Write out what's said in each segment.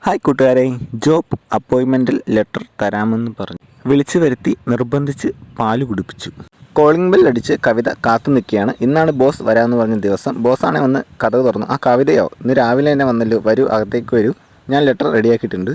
Hi കൂട്ടുകാരെ, job അപ്പോയിൻമെൻ്റ് letter തരാമെന്ന് പറഞ്ഞു വിളിച്ചു വരുത്തി നിർബന്ധിച്ച് പാല് കുടിപ്പിച്ചു. കോളിംഗ് ബെൽ അടിച്ച് കവിത കാത്തു നിൽക്കുകയാണ്. ഇന്നാണ് ബോസ് വരാമെന്ന് പറഞ്ഞ ദിവസം. ബോസാണെ വന്ന് കഥ തുറന്നു. ആ കവിതയോ ഇന്ന് രാവിലെ തന്നെ വന്നല്ലോ, വരൂ അകത്തേക്ക് വരൂ, ഞാൻ ലെറ്റർ റെഡിയാക്കിയിട്ടുണ്ട്.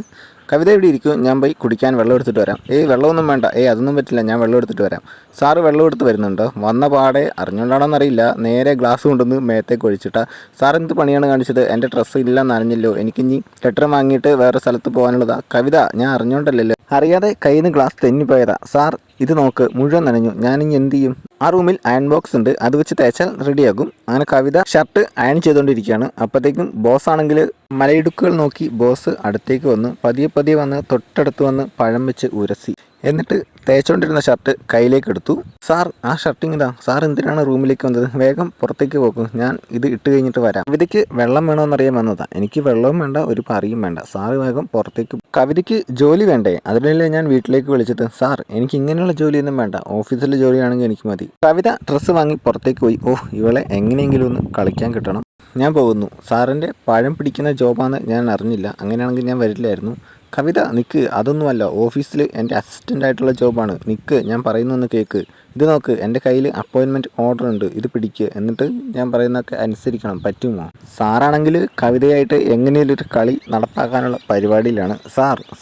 കവിത എവിടെ ഇരിക്കും, ഞാൻ പോയി കുടിക്കാൻ വെള്ളം എടുത്തിട്ട് വരാം. വെള്ളമൊന്നും വേണ്ട, അതൊന്നും പറ്റില്ല, ഞാൻ വെള്ളം എടുത്തിട്ട് വരാം. സാറ് വെള്ളം എടുത്ത് വരുന്നുണ്ടോ? വന്ന പാടെ അറിഞ്ഞുകൊണ്ടാണെന്നറിയില്ല, നേരെ ഗ്ലാസ് കൊണ്ടുവന്ന് മേത്തേക്ക് ഒഴിച്ചിട്ടാ. സാർ എന്ത് പണിയാണ് കാണിച്ചത്? എൻ്റെ ഡ്രസ്സ് ഇല്ല നനഞ്ഞല്ലോ, എനിക്കിനി ലെറ്റർ വാങ്ങിയിട്ട് വേറെ സ്ഥലത്ത് പോകാനുള്ളതാ. കവിത, ഞാൻ അറിഞ്ഞോണ്ടല്ലോ, അറിയാതെ കയ്യിൽ നിന്ന് ഗ്ലാസ് തെന്നിപ്പോയതാ. സാർ ഇത് നോക്ക്, മുഴുവൻ നനഞ്ഞു, ഞാനിനി എന്ത് ചെയ്യും? ആ റൂമിൽ അയൺ ബോക്സ് ഉണ്ട്, അത് വെച്ച് തേച്ചാൽ റെഡിയാകും. അങ്ങനെ കവിത ഷർട്ട് അയൺ ചെയ്തുകൊണ്ടിരിക്കുകയാണ്. അപ്പോഴത്തേക്കും ബോസ് ആണെങ്കിൽ മലയിടുക്കുകൾ നോക്കി ബോസ് അടുത്തേക്ക് വന്നു. പതിയെ വന്ന് തൊട്ടടുത്ത് വന്ന് പഴം വെച്ച് ഉരസി. എന്നിട്ട് തേച്ചുകൊണ്ടിരുന്ന ഷർട്ട് കയ്യിലേക്ക് എടുത്തു. സാർ, ആ ഷർട്ടിങ് ഇതാ. സാർ എന്തിനാണ് റൂമിലേക്ക് വന്നത്? വേഗം പുറത്തേക്ക് പോകും, ഞാൻ ഇത് ഇട്ട് കഴിഞ്ഞിട്ട് വരാം. കവിതയ്ക്ക് വെള്ളം വേണമെന്നറിയാൻ വന്നതാ. എനിക്ക് വെള്ളവും വേണ്ട, ഒരു പറിയും വേണ്ട. സാറ് വേഗം പുറത്തേക്ക്. കവിതയ്ക്ക് ജോലി വേണ്ടേ? അതിനല്ലേ ഞാൻ വീട്ടിലേക്ക് വിളിച്ചത്. സാർ, എനിക്ക് ഇങ്ങനെയുള്ള ജോലിയൊന്നും വേണ്ട, ഓഫീസിലെ ജോലിയാണെങ്കിൽ എനിക്ക് മതി. കവിത ഡ്രസ്സ് വാങ്ങി പുറത്തേക്ക് പോയി. ഇവളെ എങ്ങനെയെങ്കിലും ഒന്ന് കളിക്കാൻ കിട്ടണം, ഞാൻ പോകുന്നു. സാറിൻ്റെ പഴം പിടിക്കുന്ന ജോബാണെന്ന് ഞാൻ അറിഞ്ഞില്ല, അങ്ങനെയാണെങ്കിൽ ഞാൻ വരില്ലായിരുന്നു. കവിത, നിൽക്ക്, അതൊന്നുമല്ല, ഓഫീസിൽ എൻ്റെ അസിസ്റ്റൻ്റായിട്ടുള്ള ജോബാണ്. നിൽക്ക്, ഞാൻ പറയുന്നൊന്ന് കേൾക്ക്. ഇത് നോക്ക്, എൻ്റെ കയ്യിൽ അപ്പോയിൻമെൻറ്റ് ഓർഡർ ഉണ്ട്, ഇത് പിടിക്കുക, എന്നിട്ട് ഞാൻ പറയുന്നതൊക്കെ അനുസരിക്കണം, പറ്റുമോ? സാറാണെങ്കിൽ കവിതയായിട്ട് എങ്ങനെയൊരു കളി നടപ്പാക്കാനുള്ള പരിപാടിയിലാണ്.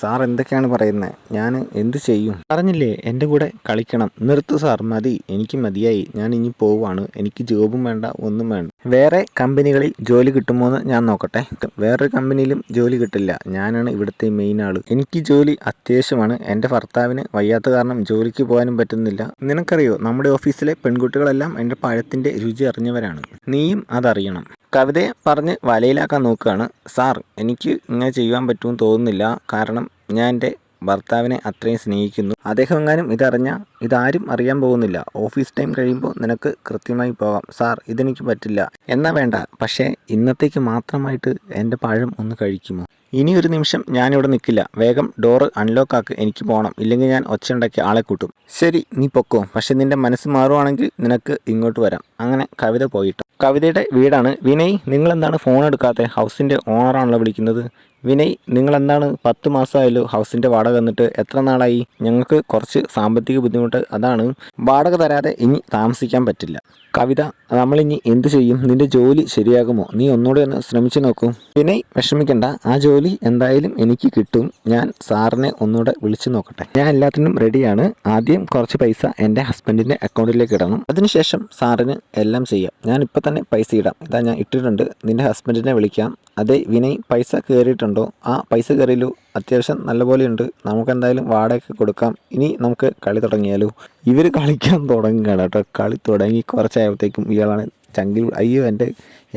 സാർ എന്തൊക്കെയാണ് പറയുന്നത്? ഞാൻ എന്ത് ചെയ്യും? പറഞ്ഞില്ലേ എൻ്റെ കൂടെ കളിക്കണം. നിർത്ത് സാർ, മതി, എനിക്ക് മതിയായി, ഞാൻ ഇനി പോവുകയാണ്. എനിക്ക് ജോബും വേണ്ട, ഒന്നും വേണ്ട. വേറെ കമ്പനികളിൽ ജോലി കിട്ടുമോ എന്ന് ഞാൻ നോക്കട്ടെ. വേറൊരു കമ്പനിയിലും ജോലി കിട്ടില്ല, ഞാനാണ് ഇവിടുത്തെ മെയിൻ ആൾ. എനിക്ക് ജോലി അത്യാവശ്യമാണ്. എൻ്റെ ഭർത്താവിന് വയ്യാത്ത കാരണം ജോലിക്ക് പോകാനും പറ്റുന്നില്ല. നിനക്കറിയാം, നമ്മുടെ ഓഫീസിലെ പെൺകുട്ടികളെല്ലാം എൻ്റെ പഴത്തിൻ്റെ രുചി അറിഞ്ഞവരാണ്, നീയും അതറിയണം. കവിതയെ പറഞ്ഞ് വലയിലാക്കാൻ നോക്കുകയാണ്. സാർ, എനിക്ക് ഇങ്ങനെ ചെയ്യാൻ പറ്റുമെന്ന് തോന്നുന്നില്ല, കാരണം ഞാൻ എൻ്റെ ഭർത്താവിനെ അത്രയും സ്നേഹിക്കുന്നു. അദ്ദേഹം എങ്ങാനും ഇതറിഞ്ഞാൽ ഇതാരും അറിയാൻ പോകുന്നില്ല. ഓഫീസ് ടൈം കഴിയുമ്പോൾ നിനക്ക് കൃത്യമായി പോകാം. സാർ, ഇതെനിക്ക് പറ്റില്ല. എന്നാ വേണ്ട, പക്ഷേ ഇന്നത്തേക്ക് മാത്രമായിട്ട് എൻ്റെ പഴം ഒന്ന് കഴിക്കുമോ? ഇനി ഒരു നിമിഷം ഞാനിവിടെ നിൽക്കില്ല, വേഗം ഡോറ് അൺലോക്ക് ആക്ക്, എനിക്ക് പോകണം, ഇല്ലെങ്കിൽ ഞാൻ ഒച്ചയുണ്ടാക്കി ആളെ കൂട്ടും. ശരി, നീ പൊക്കോ, പക്ഷെ നിൻ്റെ മനസ്സ് മാറുവാണെങ്കിൽ നിനക്ക് ഇങ്ങോട്ട് വരാം. അങ്ങനെ കവിത പോയിട്ടു. കവിതയുടെ വീടാണ്. വിനയ്, നിങ്ങളെന്താണ് ഫോൺ എടുക്കാത്തെ? ഹൗസിൻ്റെ ഓണറാണല്ലോ വിളിക്കുന്നത്. വിനയ്, നിങ്ങളെന്താണ് 10 മാസമായല്ലോ ഹൗസിൻ്റെ വാടക തന്നിട്ട്? എത്ര നാളായി? ഞങ്ങൾക്ക് കുറച്ച് സാമ്പത്തിക ബുദ്ധിമുട്ട്, അതാണ്. വാടക തരാതെ ഇനി താമസിക്കാൻ പറ്റില്ല. കവിത, നമ്മളിനി എന്ത് ചെയ്യും? നിന്റെ ജോലി ശരിയാകുമോ? നീ ഒന്നുകൂടെ ഒന്ന് ശ്രമിച്ചു നോക്കൂ. വിനയ്, വിഷമിക്കണ്ട, ആ ജോലി എന്തായാലും എനിക്ക് കിട്ടും. ഞാൻ സാറിനെ ഒന്നുകൂടെ വിളിച്ചു നോക്കട്ടെ. ഞാൻ എല്ലാത്തിനും റെഡിയാണ്. ആദ്യം കുറച്ച് പൈസ എൻ്റെ ഹസ്ബൻഡിൻ്റെ അക്കൗണ്ടിലേക്ക് ഇടണം, അതിനുശേഷം സാറിന് എല്ലാം ചെയ്യാം. ഞാൻ ഇപ്പം തന്നെ പൈസ ഇടാം. ഇതാ ഞാൻ ഇട്ടിട്ടുണ്ട്. നിൻ്റെ ഹസ്ബൻഡിനെ വിളിക്കാം. അതെ വിനയ്, പൈസ കയറിയിട്ടുണ്ടോ? ആ പൈസ കയറിയല്ലോ, അത്യാവശ്യം നല്ലപോലെ ഉണ്ട്. നമുക്കെന്തായാലും വാടകയ്ക്ക് കൊടുക്കാം. ഇനി നമുക്ക് കളി തുടങ്ങിയാലോ? ഇവർ കളിക്കാൻ തുടങ്ങുകയാണ് കേട്ടോ. കളി തുടങ്ങി കുറച്ചായപ്പോഴത്തേക്കും ഇയാളാണ് ചങ്കിൽ. അയ്യോ,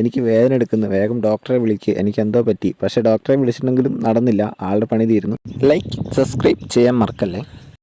എനിക്ക് വേദന എടുക്കുന്നു, വേഗം ഡോക്ടറെ വിളിക്കുക, എനിക്ക് എന്തോ പറ്റി. പക്ഷേ ഡോക്ടറെ വിളിച്ചിട്ടുണ്ടെങ്കിലും നടന്നില്ല, ആളുടെ പണി തീരുന്നു. ലൈക്ക്, സബ്സ്ക്രൈബ് ചെയ്യാൻ മറക്കല്ലേ.